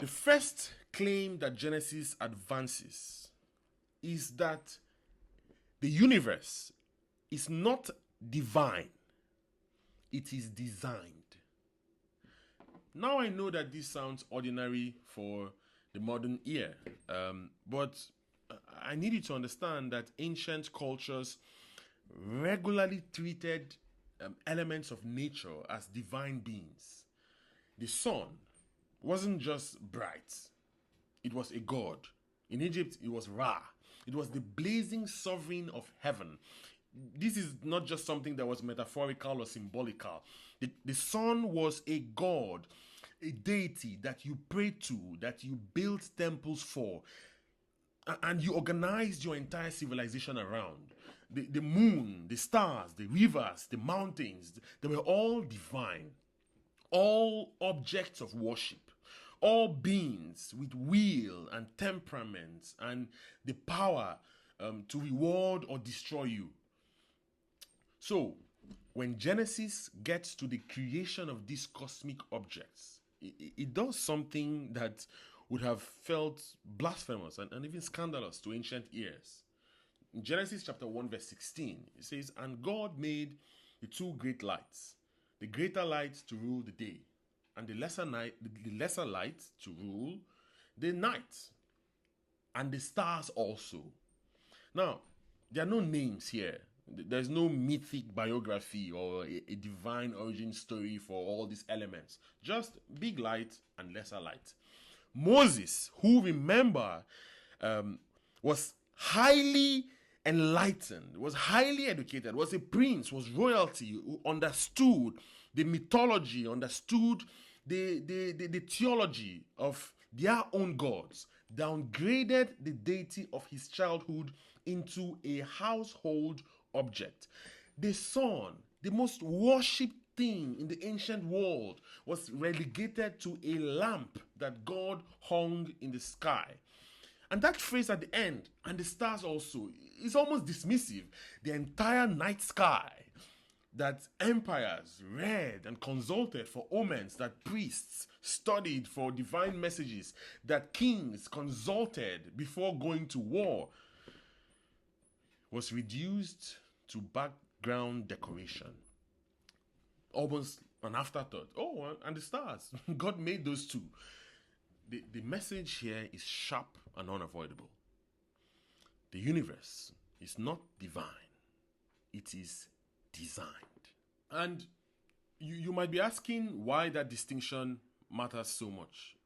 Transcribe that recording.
The first claim that Genesis advances is that the universe is not divine, it is designed. Now I know that this sounds ordinary for the modern ear, but I need you to understand that ancient cultures regularly treated elements of nature as divine beings. The sun wasn't just bright, it was a god. In Egypt, it was Ra. It was the blazing sovereign of heaven. This is not just something that was metaphorical or symbolical. The sun was a god, a deity that you prayed to, that you built temples for, and you organized your entire civilization around. The moon, the stars, the rivers, the mountains, they were all divine, all objects of worship, all beings with will and temperament and the power to reward or destroy you. So, when Genesis gets to the creation of these cosmic objects, it does something that would have felt blasphemous and even scandalous to ancient ears. In Genesis chapter 1 verse 16, it says, "And God made the two great lights, the greater light to rule the day, and the lesser light to rule the night, and the stars also." Now, there are no names here. There's no mythic biography or a divine origin story for all these elements. Just big light and lesser light. Moses, who remember, was highly enlightened, was highly educated, was a prince, was royalty, who understood the mythology, understood the theology of their own gods, downgraded the deity of his childhood into a household object. The sun, the most worshipped thing in the ancient world, was relegated to a lamp that God hung in the sky. And that phrase at the end, "and the stars also," is almost dismissive. The entire night sky that empires read and consulted for omens, that priests studied for divine messages, that kings consulted before going to war, was reduced to background decoration. Almost an afterthought. Oh, and the stars. God made those two. The message here is sharp and unavoidable. The universe is not divine, it is designed. And you might be asking why that distinction matters so much.